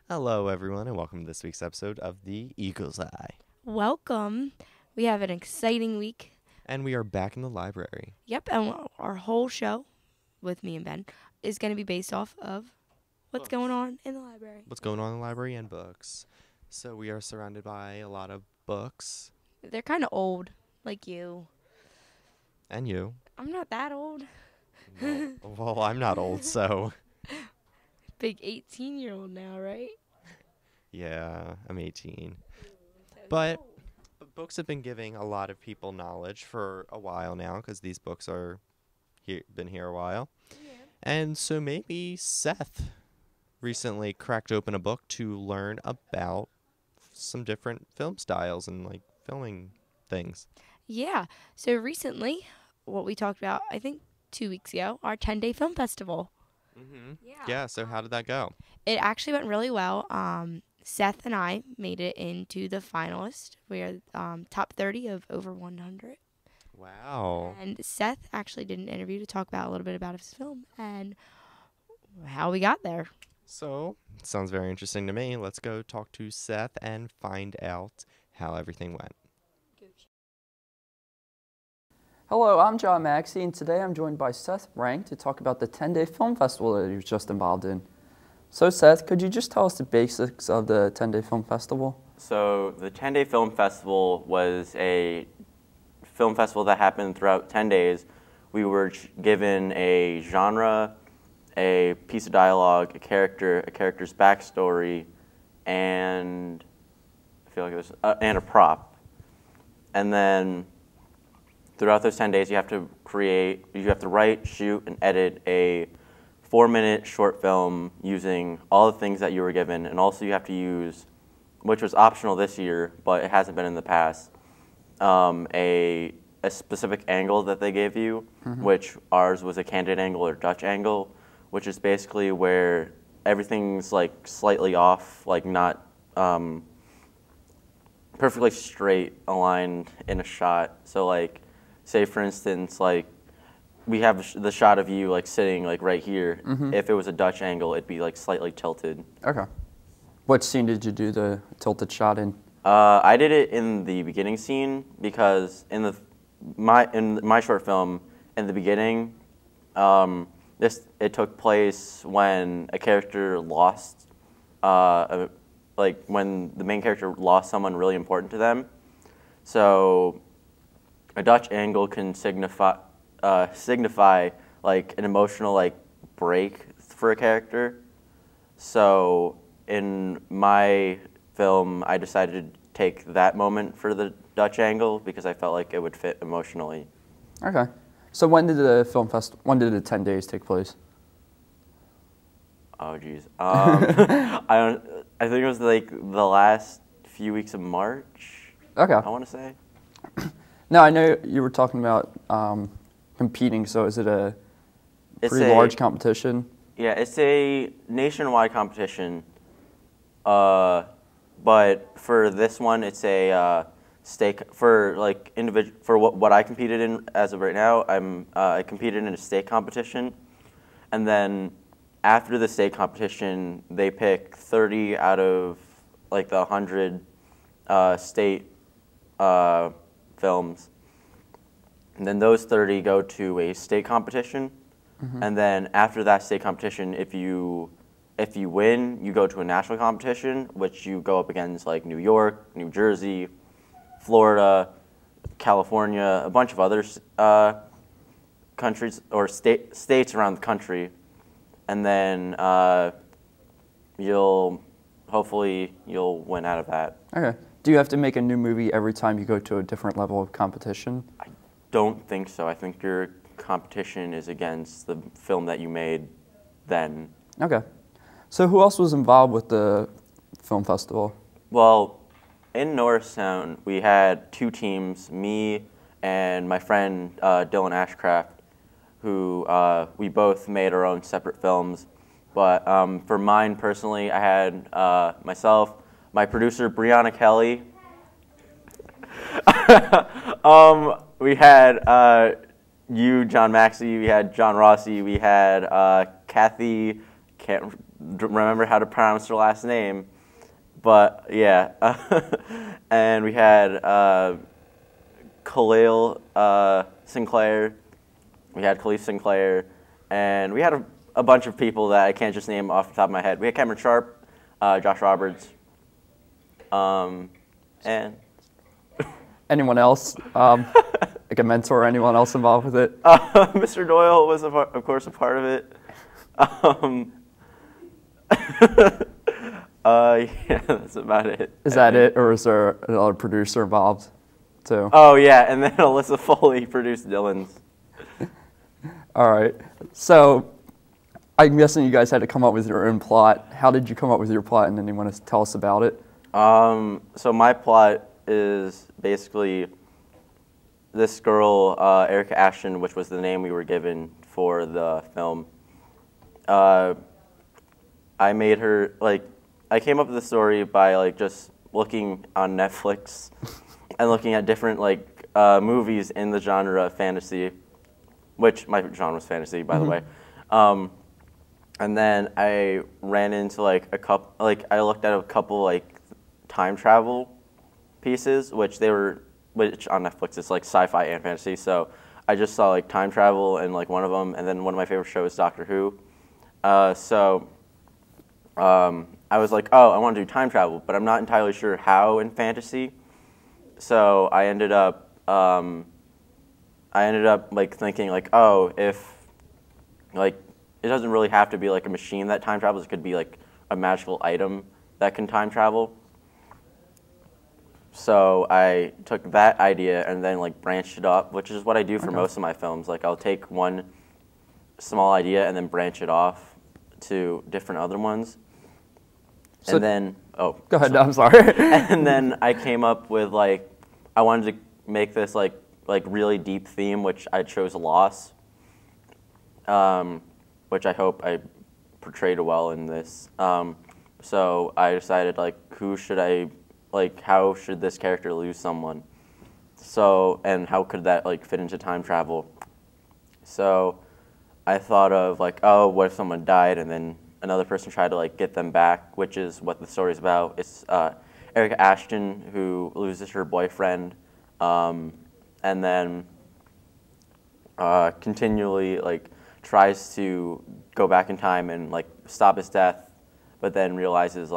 Hello, everyone, and welcome to this week's episode of The Eagle's Eye. Welcome. We have an exciting week. And we are back in the library. Yep, and our whole show with me and Ben is going to be based off of what's going on in the library. What's going on in the library and books. So we are surrounded by a lot of books. They're kind of old, like you. And you. I'm not that old. Well, I'm not old, so. Big 18-year-old now, right? Yeah, I'm 18. But books have been giving a lot of people knowledge for a while now, because these books are been here a while. Yeah. And so maybe Seth recently cracked open a book to learn about some different film styles and like filming things. Yeah. So recently, what we talked about, I think 2 weeks ago, our 10-day film festival. Mm-hmm. Yeah, so how did that go? It actually went really well. Seth and I made it into the finalists. We are top 30 of over 100. Wow. And Seth actually did an interview to talk about a little bit about his film and how we got there. So, it sounds very interesting to me. Let's go talk to Seth and find out how everything went. Hello, I'm John Maxey, and today I'm joined by Seth Renk to talk about the 10-day film festival that he was just involved in. So Seth, could you just tell us the basics of the 10-day film festival? So the 10-day film festival was a film festival that happened throughout 10 days. We were given a genre, a piece of dialogue, a character's backstory, and I feel like it was and a prop. And then throughout those 10 days, you have to write, shoot, and edit a 4-minute short film using all the things that you were given, and also you have to use, which was optional this year, but it hasn't been in the past, a specific angle that they gave you, which ours was a candid angle or Dutch angle, which is basically where everything's like slightly off, like not perfectly straight aligned in a shot. So like, say for instance, like we have the shot of you like sitting like right here. If it was a Dutch angle, it'd be like slightly tilted. Okay. What scene did you do the tilted shot in? I did it in the beginning scene because in my short film, in the beginning, it took place when a character lost, like when the main character lost someone really important to them. So a Dutch angle can signify like an emotional like break for a character. So in my film, I decided to take that moment for the Dutch angle because I felt like it would fit emotionally. Okay. So when did the 10 days take place? Oh geez, I think it was like the last few weeks of March. Okay. I want to say. Now I know you were talking about competing. So is it a pretty large competition? Yeah, it's a nationwide competition. But for this one, it's a state for like for what I competed in as of right now. I competed in a state competition, and then after the state competition, they pick 30 out of like the 100 state films, and then those 30 go to a state competition, and then after that state competition, if you win, you go to a national competition, which you go up against like New York, New Jersey, Florida, California, a bunch of other countries or states around the country, and then hopefully you'll win out of that. Okay. Do you have to make a new movie every time you go to a different level of competition? I don't think so. I think your competition is against the film that you made then. Okay. So who else was involved with the film festival? Well, in Norristown, we had 2 teams, me and my friend Dylan Ashcraft, who we both made our own separate films. But for mine personally, I had myself, my producer Brianna Kelly. We had you, John Maxey, we had John Rossi, we had Kathy can't remember how to pronounce her last name, but yeah. And we had Khalil Sinclair. We had Khalif Sinclair, and we had a bunch of people that I can't just name off the top of my head. We had Cameron Sharp, Josh Roberts, and Anyone else? Like a mentor or anyone else involved with it? Mr. Doyle was, of course, a part of it. Yeah, that's about it. Is that it, or is there another producer involved too? Oh, yeah, and then Alyssa Foley produced Dylan's. All right. So I'm guessing you guys had to come up with your own plot. How did you come up with your plot, and then you want to tell us about it? So my plot is basically this girl, Erica Ashton, which was the name we were given for the film. I made her, I came up with the story by, just looking on Netflix and looking at different, movies in the genre of fantasy, which my genre was fantasy, by the way. And then I ran into, I looked at a couple, time travel pieces, which on Netflix is, sci-fi and fantasy, so I just saw, time travel in, one of them, and then one of my favorite shows is Doctor Who. I was like, oh, I want to do time travel, but I'm not entirely sure how in fantasy. So I ended up thinking oh, if it doesn't really have to be a machine that time travels. It could be a magical item that can time travel. So I took that idea and then branched it up, which is what I do for most of my films. I'll take one small idea and then branch it off to different other ones. So and then, go ahead, no, I'm sorry. And then I came up with I wanted to make this really deep theme, which I chose loss, which I hope I portrayed well in this. So I decided who should I, how should this character lose someone? So, and how could that fit into time travel? So I thought of oh, what if someone died and then another person tried to get them back, which is what the story's about. It's Erica Ashton who loses her boyfriend, and then continually tries to go back in time and stop his death, but then realizes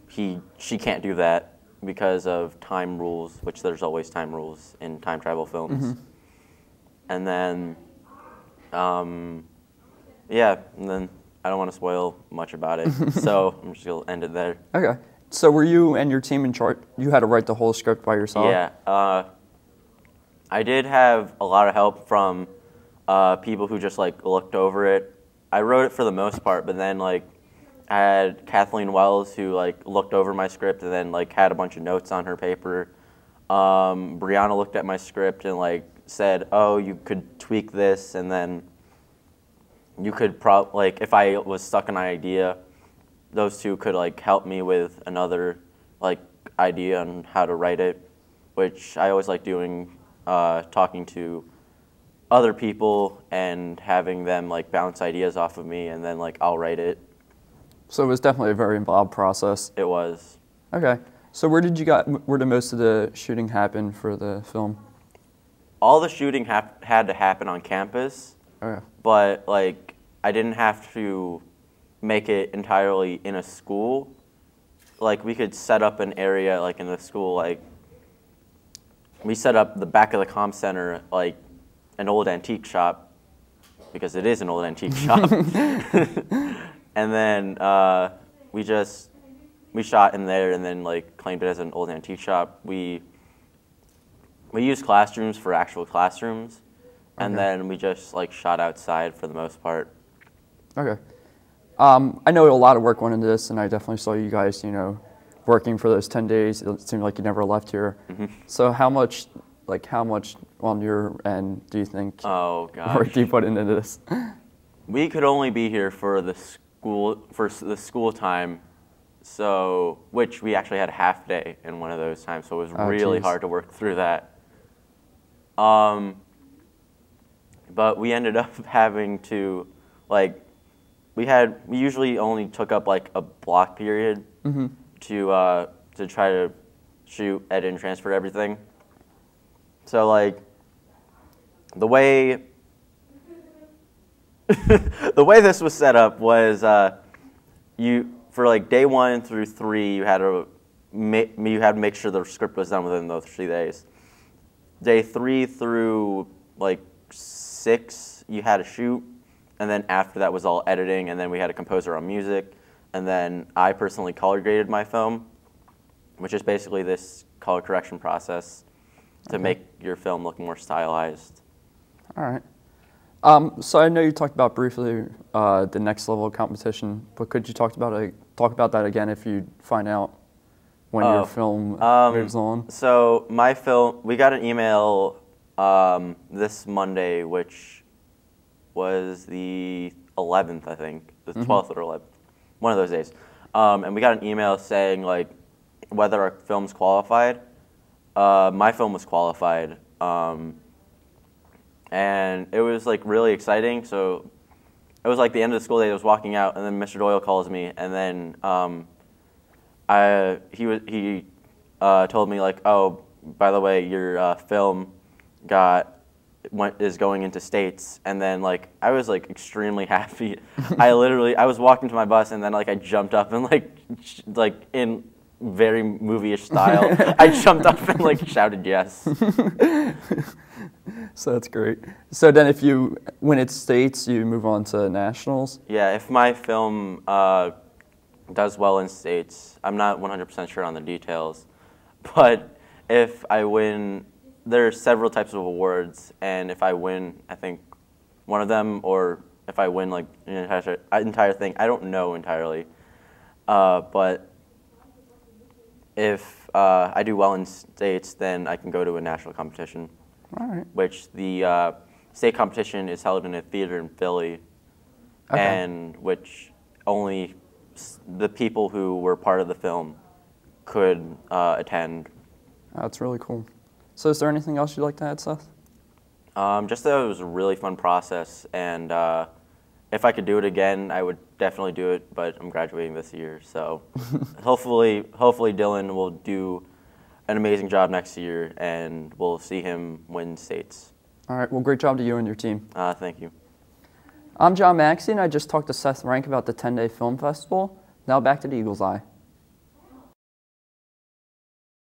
she can't do that because of time rules, which there's always time rules in time travel films. And then yeah, and then I don't want to spoil much about it, so I'm just going to end it there. Okay. So were you and your team in charge? You had to write the whole script by yourself? Yeah. I did have a lot of help from people who just looked over it. I wrote it for the most part, but then I had Kathleen Wells who looked over my script and then had a bunch of notes on her paper. Brianna looked at my script and said, oh, you could tweak this, and then you could if I was stuck on an idea, those two could help me with another idea on how to write it, which I always like doing, talking to other people and having them bounce ideas off of me, and then I'll write it. So it was definitely a very involved process. It was. Okay. So where did most of the shooting happen for the film? All the shooting had to happen on campus. Okay. But I didn't have to make it entirely in a school. We could set up an area in the school. We set up the back of the comm center an old antique shop, because it is an old antique shop. And then we shot in there and then claimed it as an old antique shop. We used classrooms for actual classrooms. And then we just shot outside for the most part. Okay. I know a lot of work went into this, and I definitely saw you guys, working for those 10 days. It seemed like you never left here. So how much on your end do you think work do you put into this? We could only be here for the school time, so which we actually had a half day in one of those times, so it was really hard to work through that. But we ended up having to we usually only took up like a block period to try to shoot, edit, and transfer everything. So like the way the way this was set up was for like day 1 through 3 you had to make sure the script was done within those 3 days. Day 3 through like 6 you had to shoot, and then after that was all editing, and then we had a composer on music, and then I personally color graded my film, which is basically this color correction process to make your film look more stylized. All right. So I know you talked about briefly the next level competition, but could you talk about that again if you find out when your film moves on? So my film, we got an email this Monday, which was the 11th, I think, the 12th or 11th, one of those days, and we got an email saying like whether our film's qualified. My film was qualified. And it was like really exciting. So it was like the end of the school day. I was walking out, and then Mr. Doyle calls me, and then he told me like, oh, by the way, your film is going into states. And then like I was like extremely happy. I was walking to my bus, and then like I jumped up and like in very movie-ish style, I jumped up and like shouted yes. So that's great. So then when it's states, you move on to nationals? Yeah, if my film does well in states, I'm not 100% sure on the details, but if I win, there are several types of awards, and if I win, I think one of them, or if I win like an entire thing, I don't know entirely, but if I do well in states, then I can go to a national competition. All right. Which the state competition is held in a theater in Philly, and which only the people who were part of the film could attend. That's really cool. So is there anything else you'd like to add, Seth? Just that it was a really fun process, and if I could do it again, I would definitely do it, but I'm graduating this year, so hopefully Dylan will do an amazing job next year, and we'll see him win states. All right, well, great job to you and your team. Thank you. I'm John Maxey, and I just talked to Seth Renk about the 10-day film festival. Now back to the Eagle's Eye.